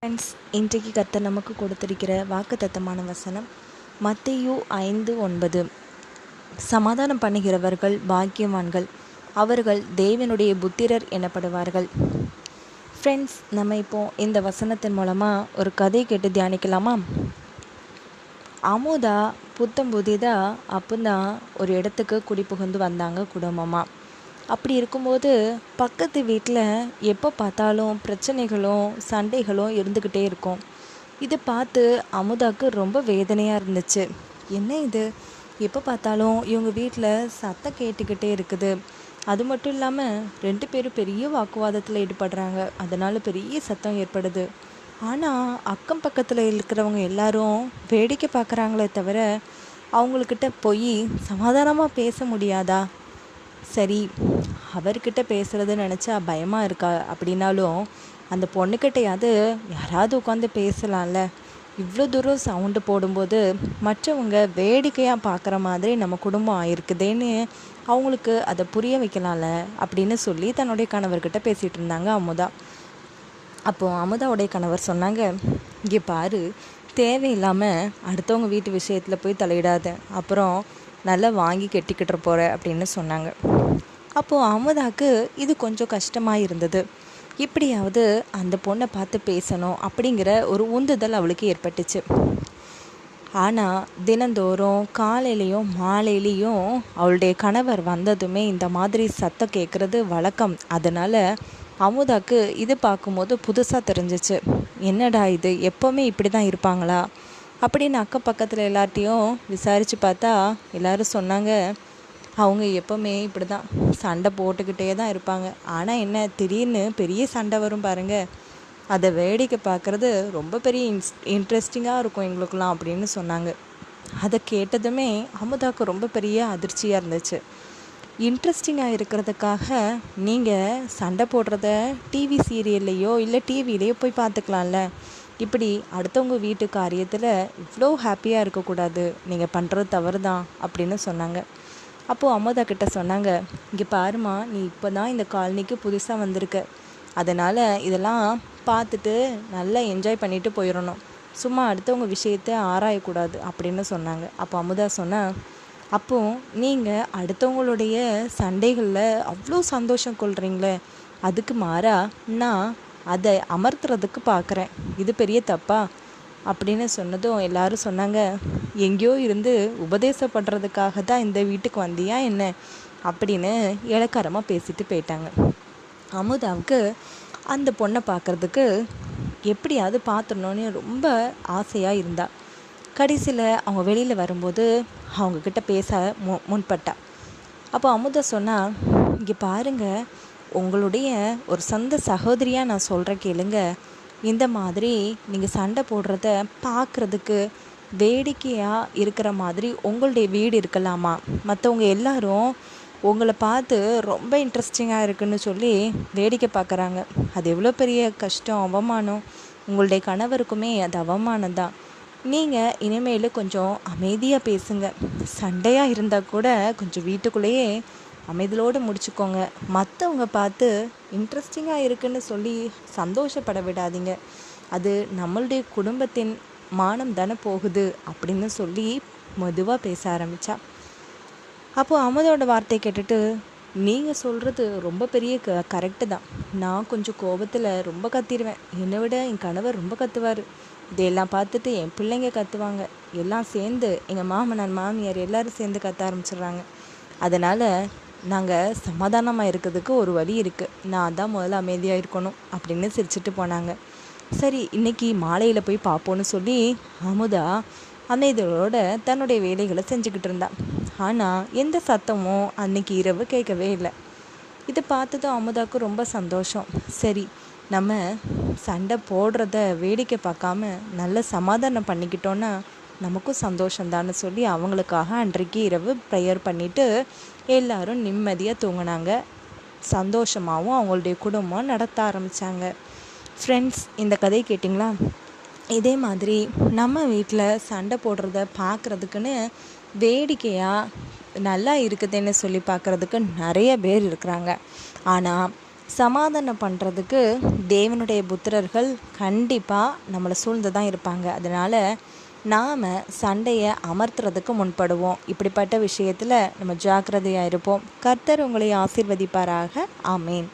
Friends, இன்றைக்கு கர்த்தர் நமக்கு கொடுத்திருக்கிற வாக்குத்தத்தமான வசனம் மத்தேயு 5:9. சமாதானம் பண்ணுகிறவர்கள் பாக்கியவான்கள், அவர்கள் தேவனுடைய புத்திரர் எனப்படுவார்கள். ஃப்ரெண்ட்ஸ், நம்ம இப்போ இந்த வசனத்தின் மூலமாக ஒரு கதை கேட்டு தியானிக்கலாமா? அமுதா புத்தம்புதிதாக அப்போதான் ஒரு இடத்துக்கு குடி புகுந்து வந்தாங்க குடும்பமாக. அப்படி இருக்கும்போது பக்கத்து வீட்டில் எப்போ பார்த்தாலும் பிரச்சனைகளும் சண்டைகளும் இருந்துக்கிட்டே இருக்கும். இதை பார்த்து அமுதாவுக்கு ரொம்ப வேதனையாக இருந்துச்சு. என்ன இது, எப்போ பார்த்தாலும் இவங்க வீட்டில் சத்தம் கேட்டுக்கிட்டே இருக்குது. அது மட்டும் இல்லாமல் 2 பேரும் பெரிய வாக்குவாதத்தில் ஈடுபடுறாங்க. அதனால் பெரிய சத்தம் ஏற்படுது. ஆனால் அக்கம் பக்கத்தில் இருக்கிறவங்க எல்லாரும் வேடிக்கை பார்க்குறாங்களே தவிர அவங்கக்கிட்ட போய் சமாதானமாக பேச முடியாதா? சரி, அவர்கிட்ட பேசுகிறது நினச்சா பயமாக இருக்கா அப்படின்னாலும் அந்த பொண்ணுக்கிட்டையாவது யாராவது உட்காந்து பேசலாம்ல. இவ்வளோ தூரம் சவுண்டு போடும்போது மற்றவங்க வேடிக்கையாக பார்க்குற மாதிரி நம்ம குடும்பம் ஆயிருக்குதேன்னு அவங்களுக்கு அதை புரிய வைக்கலாம்ல அப்படின்னு சொல்லி தன்னுடைய கணவர்கிட்ட பேசிகிட்டு இருந்தாங்க அமுதா. அப்போது அமுதாவுடைய கணவர் சொன்னாங்க, இங்கே பாரு, தேவையில்லாமல் அடுத்தவங்க வீட்டு விஷயத்தில் போய் தலையிடாத, அப்புறம் நல்லா வாங்கி கெட்டிக்கிட்டு போகிற அப்படின்னு சொன்னாங்க. அப்போது அமுதாவுக்கு இது கொஞ்சம் கஷ்டமாக இருந்தது. எப்படியாவது அந்த பொண்ணை பார்த்து பேசணும் அப்படிங்கிற ஒரு உந்துதல் அவளுக்கு ஏற்பட்டுச்சு. ஆனால் தினந்தோறும் காலையிலையும் மாலையிலையும் அவளுடைய கணவர் வந்ததுமே இந்த மாதிரி சத்தம் கேட்குறது வழக்கம். அதனால் அமுதாக்கு இது பார்க்கும்போது புதுசாக தெரிஞ்சிச்சு. என்னடா இது, எப்போவுமே இப்படி தான் இருப்பாங்களா அப்படின்னு அக்கம் பக்கத்தில் எல்லார்ட்டையும் விசாரித்து பார்த்தா எல்லோரும் சொன்னாங்க, அவங்க எப்போவுமே இப்படி தான் சண்டை போட்டுக்கிட்டே தான் இருப்பாங்க. ஆனால் என்ன, திடீர்னு பெரிய சண்டை வரும் பாருங்கள், அதை வேடிக்கை பார்க்குறது ரொம்ப பெரிய இன்ட்ரெஸ்டிங்காக இருக்கும் எங்களுக்கெல்லாம் அப்படின்னு சொன்னாங்க. அதை கேட்டதுமே அமுதாவுக்கு ரொம்ப பெரிய அதிர்ச்சியாக இருந்துச்சு. இன்ட்ரெஸ்டிங்காக இருக்கிறதுக்காக நீங்கள் சண்டை போடுறத டிவி சீரியல்லையோ இல்லை டிவிலேயோ போய் பார்த்துக்கலாம்ல. இப்படி அடுத்தவங்க வீட்டு காரியத்தில் இவ்வளோ ஹாப்பியாக இருக்கக்கூடாது, நீங்கள் பண்ணுறது தவறு தான் அப்படின்னு சொன்னாங்க. அப்போது அமுதா கிட்ட சொன்னாங்க, இங்கே பாருமா, நீ இப்போ தான் இந்த காலனிக்கு புதுசாக வந்திருக்க, அதனால் இதெல்லாம் பார்த்துட்டு நல்லா என்ஜாய் பண்ணிவிட்டு போயிடணும், சும்மா அடுத்தவங்க விஷயத்தை ஆராயக்கூடாது அப்படின்னு சொன்னாங்க. அப்போ அமுதா சொன்னால், அப்போது நீங்கள் அடுத்தவங்களுடைய சண்டைகளில் அவ்வளோ சந்தோஷம் கொள்கிறீங்களே, அதுக்கு மாறா நான் அதை அமர்த்துறதுக்கு பார்க்குறேன், இது பெரிய தப்பா அப்படின்னு சொன்னதும் எல்லாரும் சொன்னாங்க, எங்கேயோ இருந்து உபதேசப்படுறதுக்காக தான் இந்த வீட்டுக்கு வந்தியா என்ன அப்படின்னு இளக்காரமாக பேசிட்டு போயிட்டாங்க. அமுதாவுக்கு அந்த பொண்ணை பார்க்குறதுக்கு எப்படியாவது பார்த்துடணுன்னு ரொம்ப ஆசையாக இருந்தா. கடைசியில் அவங்க வெளியில் வரும்போது அவங்கக்கிட்ட பேச முன்பட்டா. அப்போ அமுதா சொன்னால், இங்கே பாருங்கள், உங்களுடைய ஒரு சொந்த சகோதரியாக நான் சொல்கிற கேளுங்க, இந்த மாதிரி நீங்கள் சண்டை போடுறத பார்க்குறதுக்கு வேடிக்கையாக இருக்கிற மாதிரி உங்களுடைய வீடு இருக்கலாமா? மற்றவங்க எல்லாரும் உங்களை பார்த்து ரொம்ப இன்ட்ரெஸ்டிங்காக இருக்குன்னு சொல்லி வேடிக்கை பார்க்குறாங்க. அது எவ்வளோ பெரிய கஷ்டம், அவமானம். உங்களுடைய கணவருக்குமே அது அவமானம் தான். நீங்கள் இனிமேல் கொஞ்சம் அமைதியாக பேசுங்க. சண்டையாக இருந்தால் கூட கொஞ்சம் வீட்டுக்குள்ளேயே அமைதியோடு முடிச்சுக்கோங்க. மற்றவங்க பார்த்து இன்ட்ரெஸ்டிங்காக இருக்குன்னு சொல்லி சந்தோஷப்பட விடாதீங்க. அது நம்மளுடைய குடும்பத்தின் மானம் தானே போகுது அப்படின்னு சொல்லி மெதுவாக பேச ஆரம்பித்தா. அப்போது அமுதோட வார்த்தை கேட்டுட்டு, நீங்கள் சொல்கிறது ரொம்ப பெரிய கரெக்டு தான். நான் கொஞ்சம் கோபத்தில் ரொம்ப கத்திடுவேன். என்னை விட என் கணவர் ரொம்ப கத்துவார். இதையெல்லாம் பார்த்துட்டு என் பிள்ளைங்க கத்துவாங்க. எல்லாம் சேர்ந்து எங்கள் மாமனார் மாமியார் எல்லோரும் சேர்ந்து கத்த ஆரம்பிச்சிடுறாங்க. அதனால் நாங்கள் சமாதானமாக இருக்கிறதுக்கு ஒரு வழி இருக்குது. நான் தான் முதல்ல அமைதியாக இருக்கணும் அப்படின்னு சிரிச்சிட்டு போனாங்க. சரி, இன்றைக்கி மாலையில் போய் பார்ப்போன்னு சொல்லி அமுதா அமைதியோட தன்னுடைய வேலைகளை செஞ்சுக்கிட்டு இருந்தான். ஆனால் எந்த சத்தமும் அன்னைக்கு இரவு கேட்கவே இல்லை. இதை பார்த்ததும் அமுதாவுக்கு ரொம்ப சந்தோஷம். சரி, நம்ம சண்டை போடுறத வேடிக்கை பார்க்காம நல்ல சமாதானம் பண்ணிக்கிட்டோன்னா நமக்கும் சந்தோஷந்தான்னு சொல்லி அவங்களுக்காக அன்றைக்கு இரவு ப்ரேயர் பண்ணிவிட்டு எல்லாரும் நிம்மதியாக தூங்கினாங்க. சந்தோஷமாகவும் அவங்களுடைய குடும்பம் நடத்த ஆரம்பித்தாங்க. ஃப்ரெண்ட்ஸ், இந்த கதையை கேட்டிங்களா? இதே மாதிரி நம்ம வீட்டில் சண்டை போடுறத பார்க்குறதுக்குன்னு வேடிக்கையாக நல்லா இருக்குதுன்னு சொல்லி பார்க்குறதுக்கு நிறைய பேர் இருக்கிறாங்க. ஆனால் சமாதானம் பண்ணுறதுக்கு தேவனுடைய புத்திரர்கள் கண்டிப்பாக நம்மளை சூழ்ந்து தான் இருப்பாங்க. அதனால் நாம் சண்டையை அமர்த்துறதுக்கு முன்படுவோம். இப்படிப்பட்ட விஷயத்தில் நம்ம ஜாக்கிரதையாக இருப்போம். கர்த்தர் உங்களை ஆசீர்வதிப்பாராக. ஆமேன்.